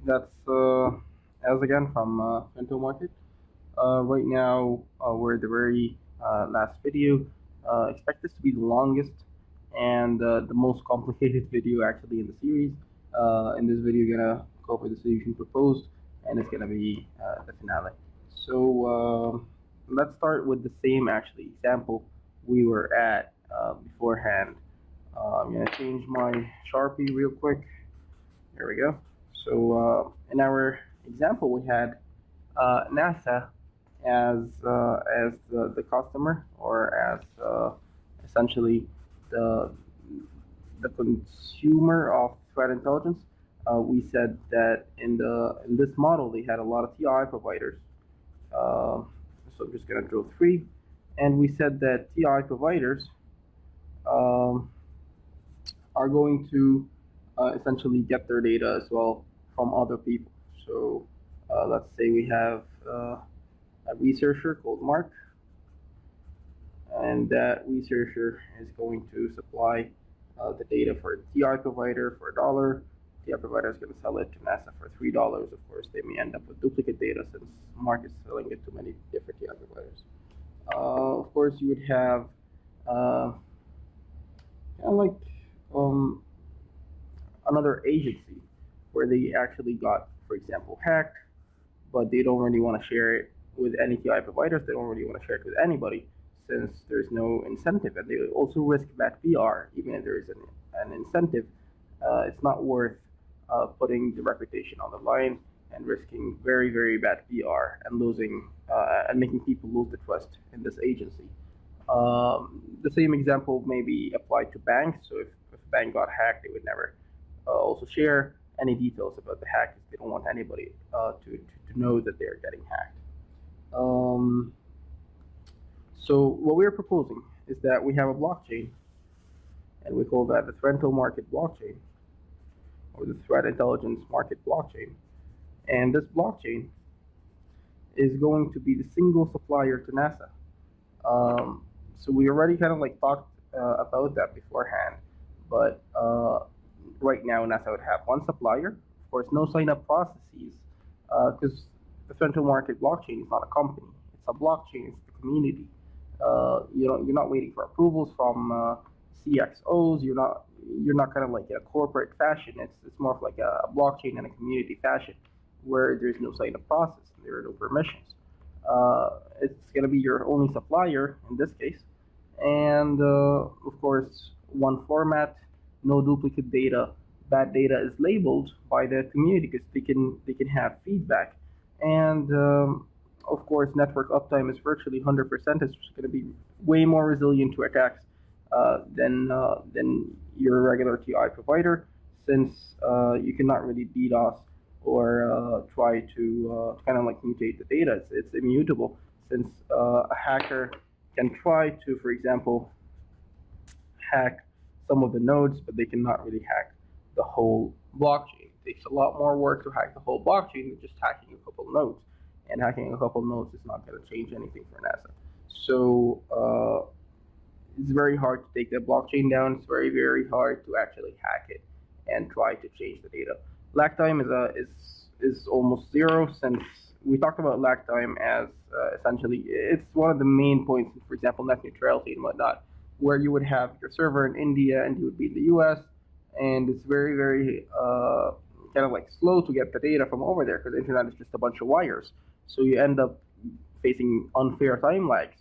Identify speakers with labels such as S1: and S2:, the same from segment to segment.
S1: That's as again from Fento Market. Right now, we're at the very last video. Expect this to be the longest and the most complicated video actually in the series. In this video, we're gonna cover the solution proposed, and it's gonna be the finale. So let's start with the same actually example we were at beforehand. I'm gonna change my Sharpie real quick. There we go. So in our example, we had NASA as the customer or as essentially the the consumer of threat intelligence. We said that in this model they had a lot of TI providers. Uh, so I'm just gonna draw three, and we said that TI providers um, are going to essentially get their data as well from other people. So let's say we have a researcher called Mark, and that researcher is going to supply the data for a TI provider for $1. TI provider is going to sell it to NASA for $3. Of course, they may end up with duplicate data since Mark is selling it to many different TI providers. Of course, you would have uh, kind of like um, another agency where they actually got, for example, hacked, but they don't really want to share it with any TI providers. They don't really want to share it with anybody since there's no incentive, and they also risk bad PR. Even if there is an incentive, it's not worth putting the reputation on the line and risking very very bad PR and losing and making people lose the trust in this agency. The same example may be applied to banks. So if a bank got hacked, they would never also share any details about the hack because they don't want anybody to know that they're getting hacked. Um, so what we're proposing is that we have a blockchain, and we call that the rental market blockchain or the threat intelligence market blockchain. And this blockchain is going to be the single supplier to NASA. So we already kind of like talked about that beforehand, but right now NASA would have one supplier. Of course, no sign-up processes because the central market blockchain is not a company; it's a blockchain. It's the community. You're not waiting for approvals from CXOs. You're not kind of like in a corporate fashion. It's more of like a blockchain and a community fashion where there's no sign-up process. There are no permissions. It's going to be your only supplier in this case, and of course, one format, no duplicate data. Bad data is labeled by the community because they can have feedback, and of course, network uptime is virtually 100%. It's going to be way more resilient to attacks than your regular TI provider, since you cannot really DDoS or try to kind of like mutate the data. It's immutable since a hacker can try to, for example, hack some of the nodes, but they cannot really hack the whole blockchain. It takes a lot more work to hack the whole blockchain than just hacking a couple nodes. And hacking a couple nodes is not going to change anything for NASA. So it's very hard to take the blockchain down. It's very, very hard to actually hack it and try to change the data. Lag time is almost zero since we talked about lag time as essentially it's one of the main points, for example, net neutrality and whatnot, where you would have your server in India and you would be in the US, and it's very, very kind of like slow to get the data from over there because the internet is just a bunch of wires. So you end up facing unfair time lags.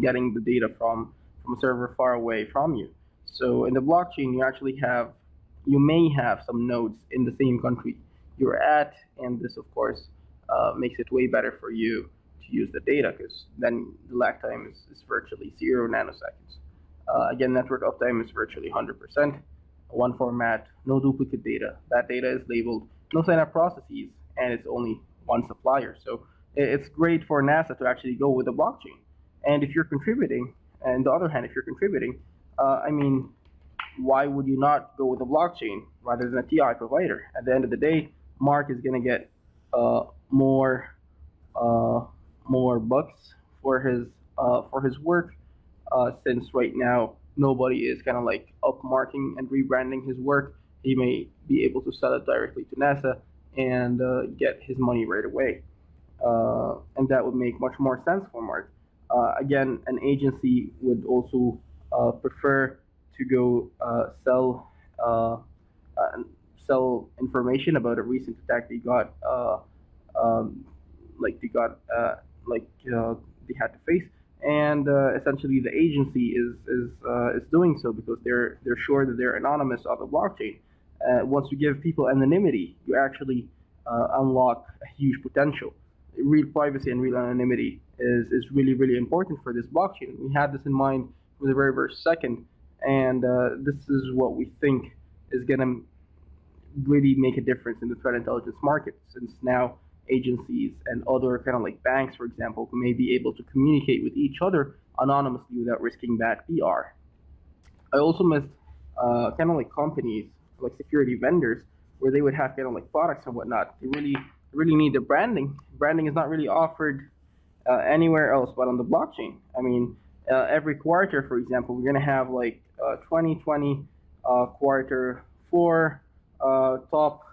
S1: Getting the data from a server far away from you. So in the blockchain, you may have some nodes in the same country you're at, and this of course makes it way better for you to use the data because then the lag time is virtually 0 nanoseconds. Again, network uptime is virtually 100%. One format, no duplicate data. That data is labeled, no sign-up processes, and it's only one supplier. So it's great for NASA to actually go with the blockchain. And if you're contributing, and the other hand, if you're contributing, I mean, why would you not go with a blockchain rather than a TI provider? At the end of the day, Mark is going to get uh, more uh, more bucks for his work, since right now nobody is kind of like upmarking and rebranding his work. he may be able to sell it directly to NASA and get his money right away. And that would make much more sense for Mark. Again, an agency would also prefer to go sell information about a recent attack they got, um, like they got, like they had to face, and essentially the agency is doing so because they're sure that they're anonymous on the blockchain. Once you give people anonymity, you actually unlock a huge potential. Real privacy and real anonymity is really really important for this blockchain. We had this in mind from the very first second, and this is what we think is going to really make a difference in the threat intelligence market, since now agencies and other kind of like banks, for example, may be able to communicate with each other anonymously without risking bad PR. I also missed kind of like companies, like security vendors, where they would have kind of like products and whatnot. They really need the branding. Branding is not really offered anywhere else but on the blockchain. I mean, every quarter, for example, we're gonna have like 2020 quarter four top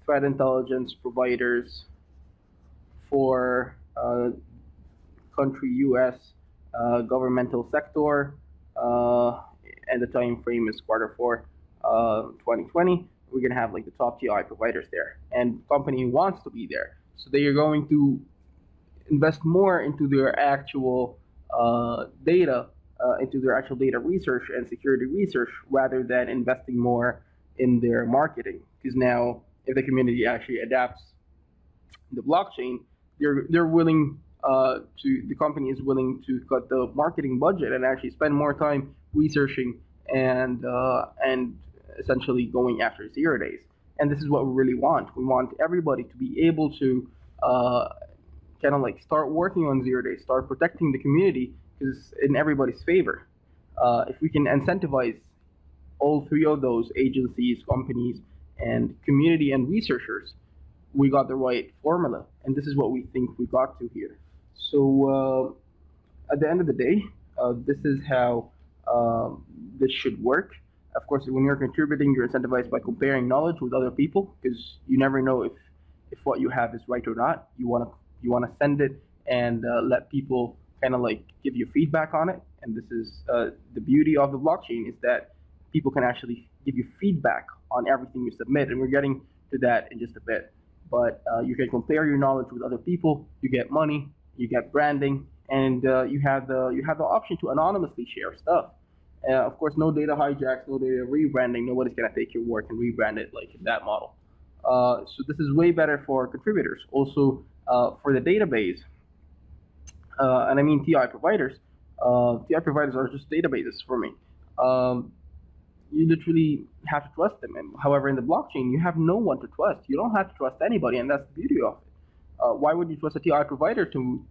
S1: threat intelligence providers for country U.S. Governmental sector, and the time frame is quarter four 2020. We're gonna have like the top TI providers there, and the company wants to be there, so they are going to invest more into their actual data, into their actual data research and security research, rather than investing more in their marketing. Because now, if the community actually adapts the blockchain, they're willing the company is willing to cut the marketing budget and actually spend more time researching and essentially going after 0 days. And this is what we really want. We want everybody to be able to kind of like start working on 0 days, start protecting the community, because it's in everybody's favor. If we can incentivize all three of those agencies, companies, and community and researchers, we got the right formula, and this is what we think we got to here. So at the end of the day, this is how this should work. Of course, when you're contributing, you're incentivized by comparing knowledge with other people, because you never know if what you have is right or not. You wanna send it and let people kind of like give you feedback on it. And this is the beauty of the blockchain, is that people can actually give you feedback on everything you submit, and we're getting to that in just a bit. But you can compare your knowledge with other people. You get money, you get branding, and you have the option to anonymously share stuff. Of course, no data hijacks, no data rebranding. Nobody's gonna take your work and rebrand it like in that model. So this is way better for contributors. Also, for the database, and I mean TI providers. TI providers are just databases for me. You literally have to trust them. And however, in the blockchain, you have no one to trust. You don't have to trust anybody, and that's the beauty of it. Why would you trust a TI provider to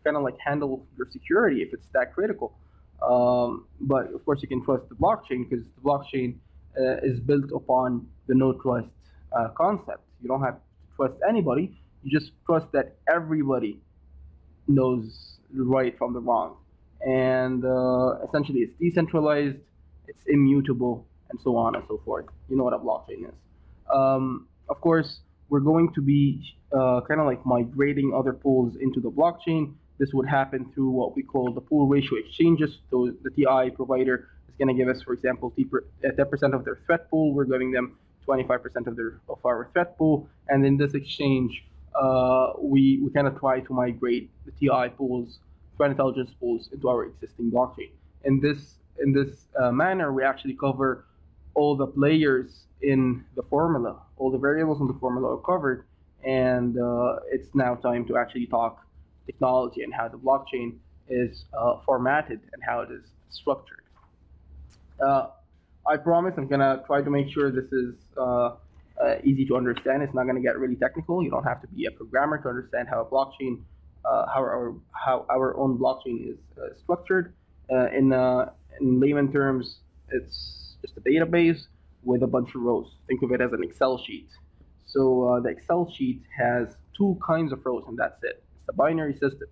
S1: kind of like handle your security if it's that critical? But of course, you can trust the blockchain, because the blockchain is built upon the no trust concept. You don't have to trust anybody. You just trust that everybody knows the right from the wrong. And essentially, it's decentralized, it's immutable, and so on and so forth. You know what a blockchain is. Of course, we're going to be kind of like migrating other pools into the blockchain. This would happen through what we call the pool ratio exchanges. So the TI provider is going to give us, for example, 10% of their threat pool. We're giving them 25% of our threat pool, and in this exchange, we kind of try to migrate the TI pools, threat intelligence pools, into our existing blockchain. In this manner, we actually cover all the players in the formula. All the variables in the formula are covered, and it's now time to actually talk technology and how the blockchain is formatted and how it is structured. I promise I'm gonna try to make sure this is easy to understand. It's not gonna get really technical. You don't have to be a programmer to understand how a blockchain, how our own blockchain is structured. In layman terms, it's just a database with a bunch of rows. Think of it as an Excel sheet. So the Excel sheet has two kinds of rows, and that's it. It's a binary system.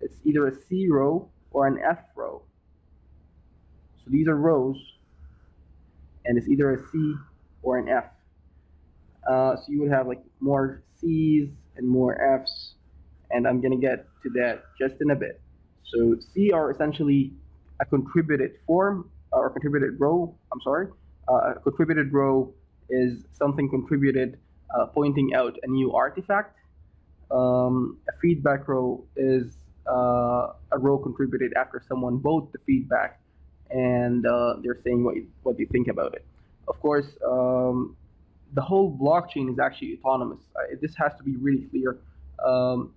S1: It's either a C row or an F row. So these are rows, and it's either a C or an F. So you would have like more C's and more F's, and I'm gonna get to that just in a bit. So C are essentially a contributed form or contributed row. I'm sorry. A contributed row is something contributed pointing out a new artifact. A feedback row is a row contributed after someone vote the feedback and they're saying what you think about it. Of course, the whole blockchain is actually autonomous. This has to be really clear.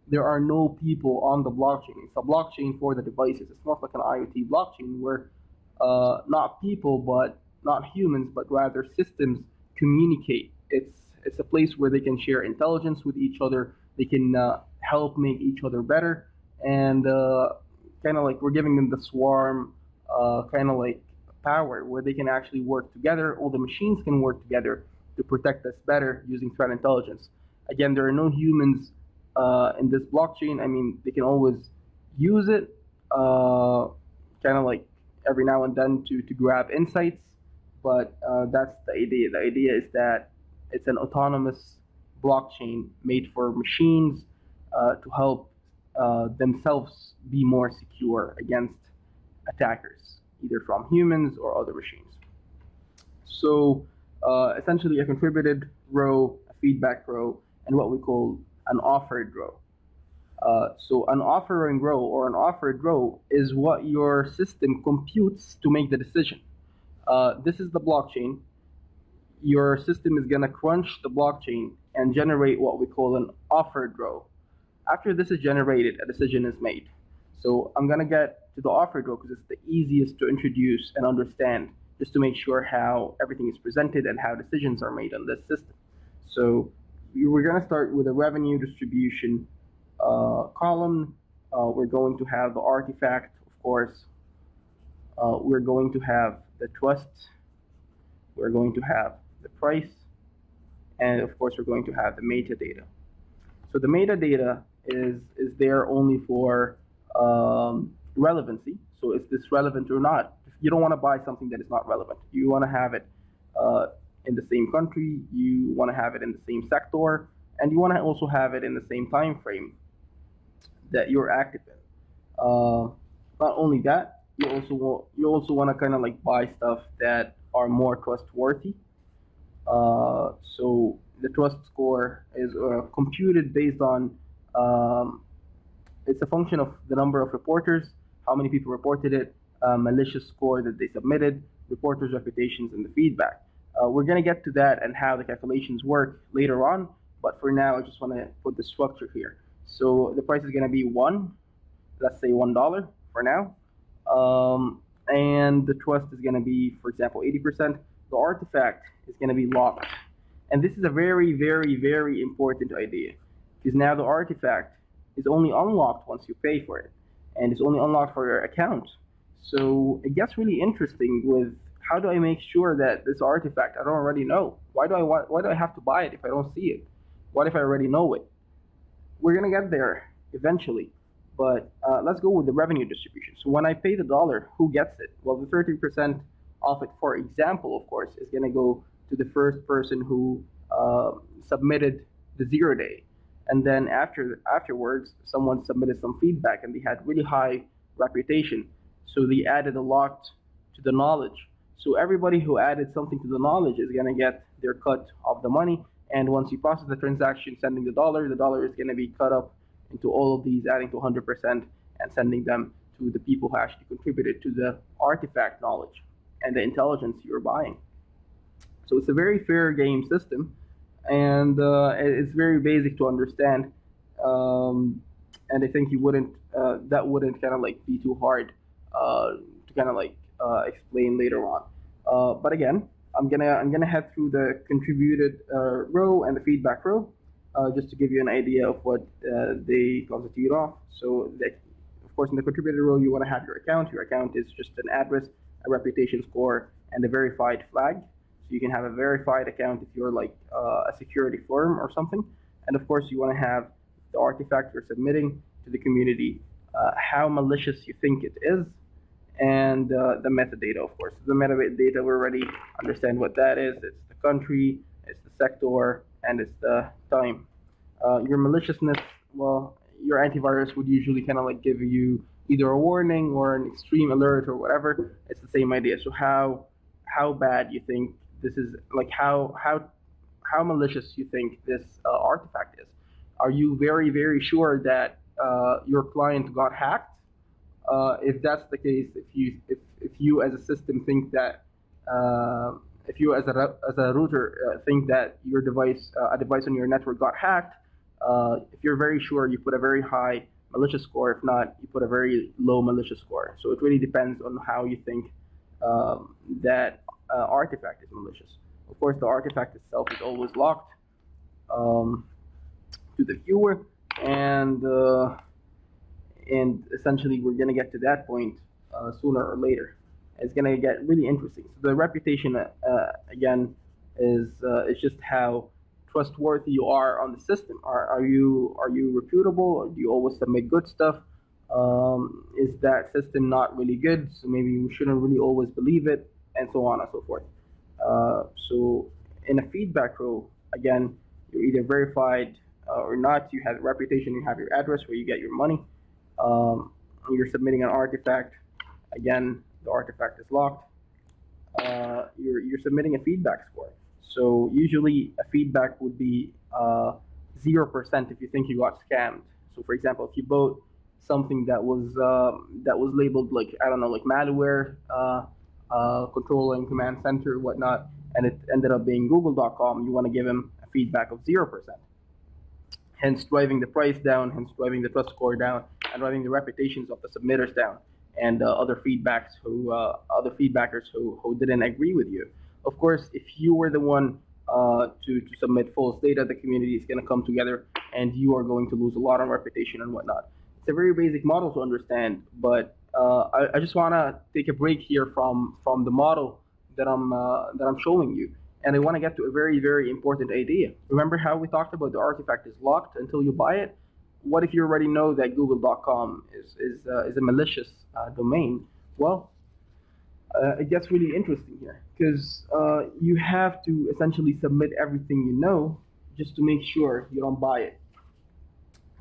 S1: There are no people on the blockchain. It's a blockchain for the devices. It's not like an IoT blockchain where not people, but not humans, but rather systems communicate. It's a place where they can share intelligence with each other. They can help make each other better, and kind of like we're giving them the swarm kind of like power where they can actually work together. All the machines can work together to protect us better using threat intelligence. Again, there are no humans in this blockchain. I mean, they can always use it kind of like every now and then to grab insights, but that's the idea. The idea is that it's an autonomous blockchain made for machines to help themselves be more secure against attackers, either from humans or other machines. So essentially a contributed row, a feedback row, and what we call an offered row. So an offering row or an offered row is what your system computes to make the decision. This is the blockchain. Your system is going to crunch the blockchain and generate what we call an offered row. After this is generated, a decision is made. So I'm going to get to the offered row because it's the easiest to introduce and understand, just to make sure how everything is presented and how decisions are made on this system. So we're going to start with a revenue distribution column. We're going to have the artifact, of course. We're going to have the trust. We're going to have the price. And of course, we're going to have the metadata. So the metadata is there only for relevancy. So is this relevant or not? You don't want to buy something that is not relevant. You want to have it in the same country. You want to have it in the same sector, and you want to also have it in the same time frame that you're active in. Not only that, you also want to kind of like buy stuff that are more trustworthy. So the trust score is computed based on it's a function of the number of reporters, how many people reported it, malicious score that they submitted, reporters' reputations, and the feedback. We're going to get to that and how the calculations work later on, but for now, I just want to put the structure here. So the price is going to be let's say $1 for now, and the trust is going to be, for example, 80%. The artifact is going to be locked, and this is a very, very, very important idea, because now the artifact is only unlocked once you pay for it, and it's only unlocked for your account. So it gets really interesting with how do I make sure that this artifact I don't already know? Why do I have to buy it if I don't see it? What if I already know it? We're gonna get there eventually, but let's go with the revenue distribution. So when I pay the dollar, who gets it? Well, the 30% of it, for example, of course, is gonna go to the first person who submitted the 0 day. And then afterwards, someone submitted some feedback and they had really high reputation. So they added a lot to the knowledge. So everybody who added something to the knowledge is going to get their cut of the money. And once you process the transaction, sending the dollar is going to be cut up into all of these, adding to 100% and sending them to the people who actually contributed to the artifact knowledge and the intelligence you're buying. So it's a very fair game system, and it's very basic to understand. And I think that wouldn't kind of like be too hard to kind of like explain later on. But again, I'm gonna head through the contributed row and the feedback row, just to give you an idea of what they constitute of. So, of course, in the contributed row, you want to have your account. Your account is just an address, a reputation score, and a verified flag. So you can have a verified account if you're like a security firm or something. And of course, you want to have the artifact you're submitting to the community, how malicious you think it is, and the metadata, of course. The metadata, we already understand what that is. It's the country, it's the sector, and it's the time. Your maliciousness, well, your antivirus would usually kind of like give you either a warning or an extreme alert or whatever. It's the same idea. So how bad you think this is, like how malicious you think this artifact is? Are you very sure that your client got hacked? If that's the case, if you as a system think that if you as a router think that your device a device on your network got hacked, if you're very sure, you put a very high malicious score. If not, you put a very low malicious score. So it really depends on how you think that artifact is malicious. Of course, the artifact itself is always locked um, to the viewer, and essentially we're gonna get to that point sooner or later. It's gonna get really interesting. So the reputation again is just how trustworthy you are on the system. Are you reputable? Or do you always submit good stuff? Is that system not really good? So maybe we shouldn't really always believe it, and so on and so forth. So in a feedback row, again, you're either verified or not. You have a reputation. You have your address where you get your money. You're submitting an artifact. Again, the artifact is locked. You're submitting a feedback score. So usually a feedback would be 0% if you think you got scammed. So for example, if you bought something that was labeled like, I don't know, like malware, control and command center, whatnot, and it ended up being Google.com, you want to give them a feedback of 0%. Hence driving the price down, hence driving the trust score down, and driving the reputations of the submitters down, and other feedbackers who didn't agree with you. Of course, if you were the one to submit false data, the community is going to come together, and you are going to lose a lot on reputation and whatnot. It's a very basic model to understand, but I just want to take a break here from the model that I'm showing you, and I want to get to a very important idea. Remember how we talked about the artifact is locked until you buy it? What if you already know that Google.com is a malicious domain? Well, it gets really interesting here because you have to essentially submit everything you know just to make sure you don't buy it.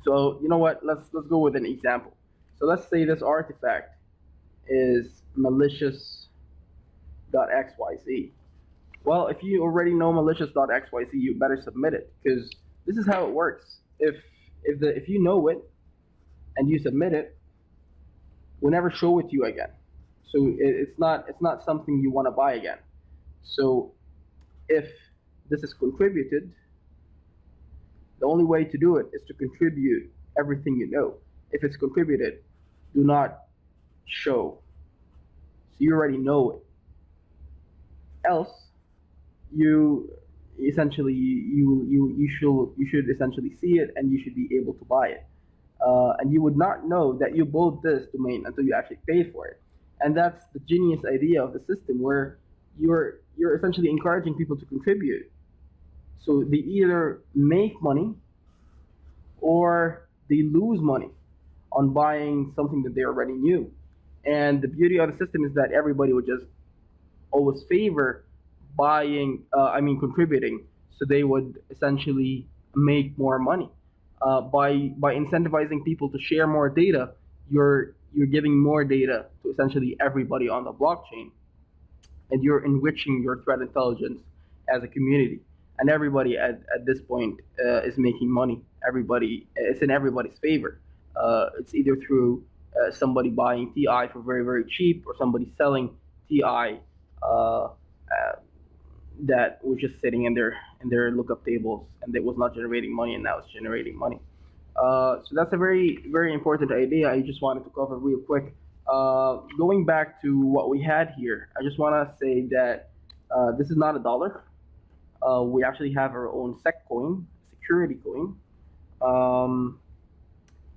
S1: So you know what? Let's go with an example. So let's say this artifact is malicious.xyz. Well, if you already know malicious.xyz, you better submit it because this is how it works. If you know it and you submit it, we'll never show it to you again. So it's not something you want to buy again. So if this is contributed, the only way to do it is to contribute everything you know. If it's contributed, do not show. So you already know it. Else, you essentially you should essentially see it, and you should be able to buy it. And you would not know that you bought this domain until you actually paid for it. And that's the genius idea of the system, where you're essentially encouraging people to contribute. So they either make money or they lose money on buying something that they already knew. And the beauty of the system is that everybody would just always favor contributing. So they would essentially make more money. By incentivizing people to share more data, you're giving more data to essentially everybody on the blockchain, and you're enriching your threat intelligence as a community. And everybody at this point is making money. It's in everybody's favor. It's either through somebody buying TI for very cheap, or somebody selling TI that was just sitting in their lookup tables, and it was not generating money, and now it's generating money. So that's a very important idea. I just wanted to cover real quick. Going back to what we had here, I just want to say that this is not a dollar. We actually have our own SEC coin, security coin,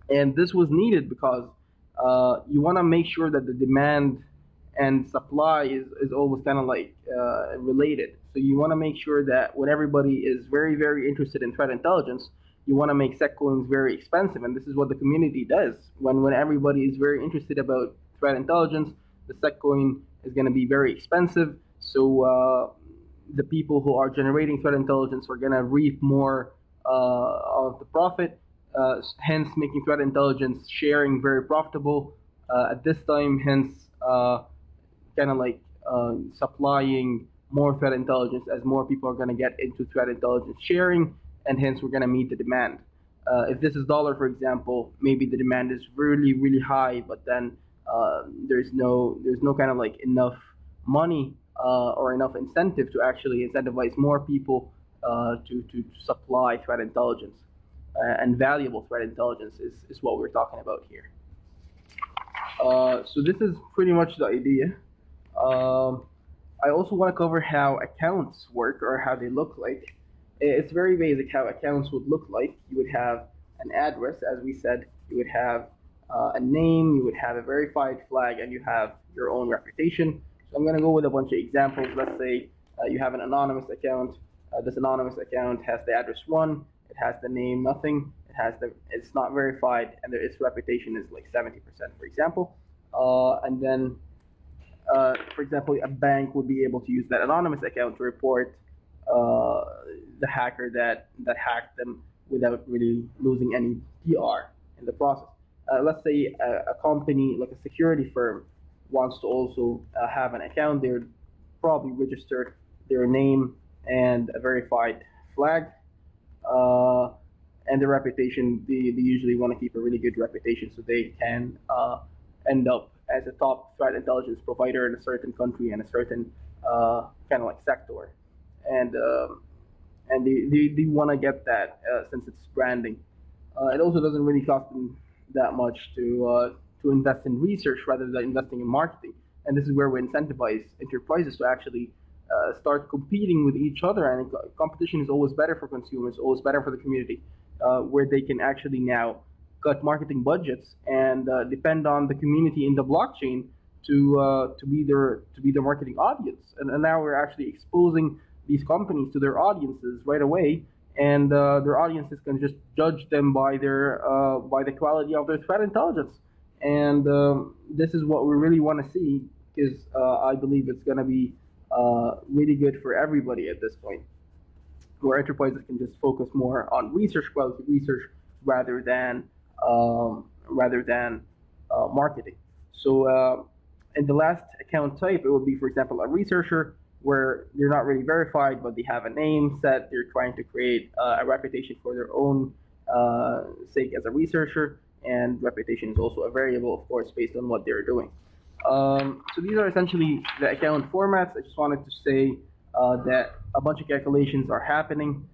S1: and this was needed because you want to make sure that the demand and supply is always kind of like related. So you want to make sure that when everybody is very interested in threat intelligence, you want to make SEC coins very expensive, and this is what the community does. When everybody is very interested about threat intelligence, the SEC coin is going to be very expensive. So the people who are generating threat intelligence are going to reap more of the profit, hence making threat intelligence sharing very profitable at this time, hence kind of like supplying more threat intelligence as more people are going to get into threat intelligence sharing, and hence we're going to meet the demand. If this is dollar, for example, maybe the demand is really, really high, but then there's no kind of like enough money or enough incentive to actually incentivize more people to supply threat intelligence. And valuable threat intelligence is what we're talking about here. So this is pretty much the idea. I also want to cover how accounts work or how they look like. It's very basic how accounts would look like. You would have an address, as we said. You would have a name. You would have a verified flag, and you have your own reputation. So I'm going to go with a bunch of examples. Let's say you have an anonymous account. This anonymous account has the address 1. It has the name nothing. It's not verified, and its reputation is like 70%, for example. And then, for example, a bank would be able to use that anonymous account to report the hacker that hacked them without really losing any PR in the process. Let's say a company like a security firm wants to also have an account. They would probably register their name and a verified flag. And their reputation, they usually want to keep a really good reputation so they can end up as a top threat intelligence provider in a certain country and a certain kind of like sector. And they want to get that since it's branding. It also doesn't really cost them that much to invest in research rather than investing in marketing. And this is where we incentivize enterprises to actually start competing with each other. And competition is always better for consumers, always better for the community, where they can actually now cut marketing budgets and depend on the community in the blockchain to be their marketing audience. And now we're actually exposing these companies to their audiences right away, and their audiences can just judge them by the quality of their threat intelligence. And this is what we really want to see, because I believe it's going to be really good for everybody at this point, where enterprises can just focus more on research, quality research, rather than marketing. So in the last account type, it would be, for example, a researcher, where they're not really verified, but they have a name set. They're trying to create a reputation for their own sake as a researcher, and reputation is also a variable, of course, based on what they're doing. So these are essentially the account formats. I just wanted to say that a bunch of calculations are happening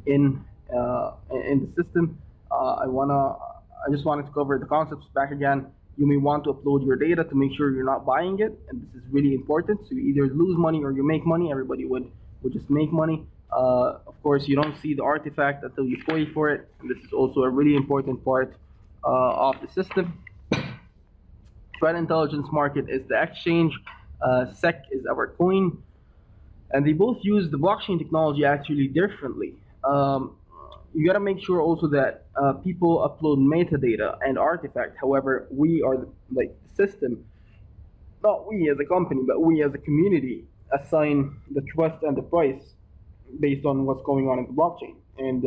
S1: in the system. I just wanted to cover the concepts back again. You may want to upload your data to make sure you're not buying it, and this is really important. So you either lose money or you make money. Everybody would just make money. Of course, you don't see the artifact until you pay for it, and this is also a really important part of the system. Threat intelligence market is the exchange. SEC is our coin, and they both use the blockchain technology actually differently. You got to make sure also that people upload metadata and artifact. However, we are the system, not we as a company, but we as a community assign the trust and the price based on what's going on in the blockchain. And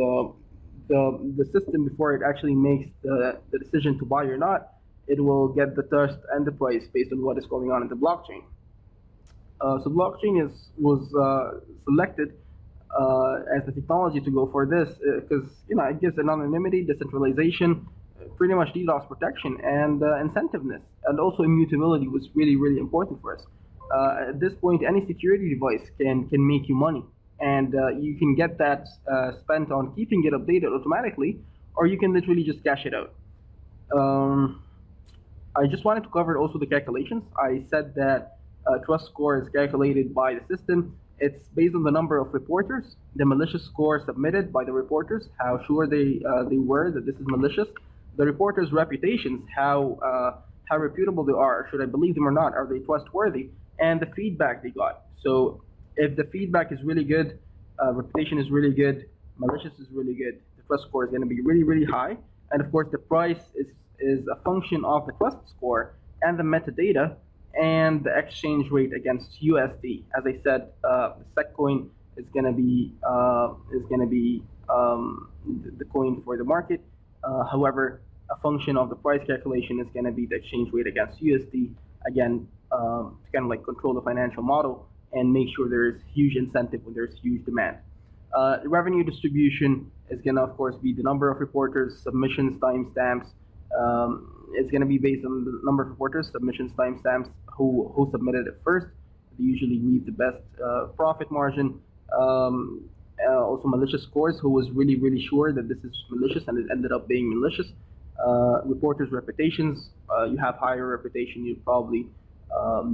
S1: the system, before it actually makes the decision to buy or not, it will get the trust and the price based on what is going on in the blockchain. So blockchain was selected as the technology to go for this because it gives anonymity, decentralization, pretty much DDoS protection, and incentiveness, and also immutability was really, really important for us. At this point, any security device can make you money, and you can get that spent on keeping it updated automatically, or you can literally just cash it out. I just wanted to cover also the calculations. I said that trust score is calculated by the system. It's based on the number of reporters, the malicious score submitted by the reporters, how sure they were that this is malicious, the reporters' reputations, how reputable they are, should I believe them or not, are they trustworthy, and the feedback they got. So if the feedback is really good, reputation is really good, malicious is really good, the trust score is going to be really, really high, and of course the price is a function of the trust score and the metadata and the exchange rate against USD. As I said, the SEC coin is gonna be the coin for the market. However, a function of the price calculation is gonna be the exchange rate against USD. Again, to kind of like control the financial model and make sure there is huge incentive when there's huge demand. Revenue distribution is going to, of course, be the number of reporters, submissions, timestamps. It's going to be based on the number of reporters, submissions, timestamps, who submitted it first. They usually reap the best profit margin. Also, malicious scores, who was really, really sure that this is malicious and it ended up being malicious. Reporters' reputations, you have higher reputation, you'd probably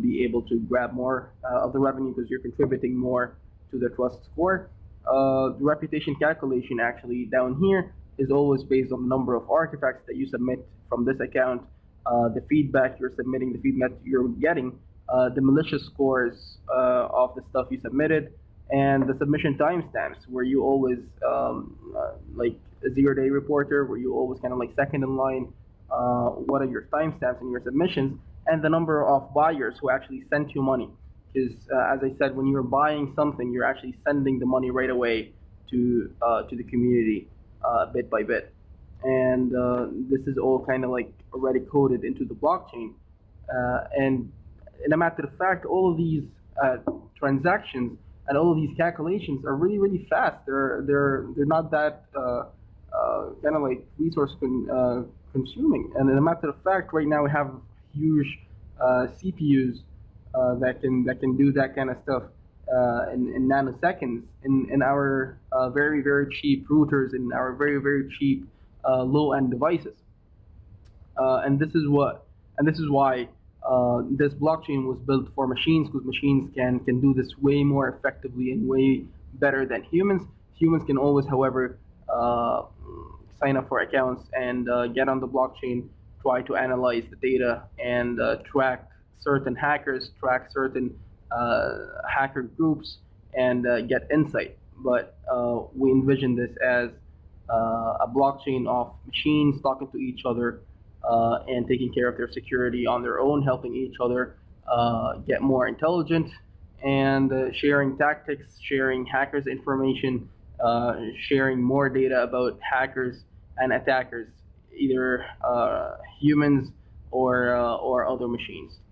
S1: be able to grab more of the revenue because you're contributing more to the trust score. The reputation calculation actually down here is always based on the number of artifacts that you submit from this account, the feedback you're submitting, the feedback you're getting, the malicious scores of the stuff you submitted, and the submission timestamps, where you always, like a 0-day reporter, where you always kind of like second in line, what are your timestamps in your submissions, and the number of buyers who actually sent you money. Because as I said, when you're buying something, you're actually sending the money right away to the community bit by bit. And this is all kind of like already coded into the blockchain. And in a matter of fact, all of these transactions and all of these calculations are really, really fast. They're not that kind of like resource consuming. And in a matter of fact, right now we have huge CPUs that can do that kind of stuff in nanoseconds in our very, very cheap routers, in our very, very cheap low-end devices. And this is why this blockchain was built for machines, because machines can do this way more effectively and way better than humans. Humans can always, however, sign up for accounts and get on the blockchain, try to analyze the data, and track certain hackers, track certain hacker groups, and get insight. But we envision this as a blockchain of machines talking to each other and taking care of their security on their own, helping each other get more intelligent, and sharing tactics, sharing hackers' information, sharing more data about hackers and attackers, either humans or other machines.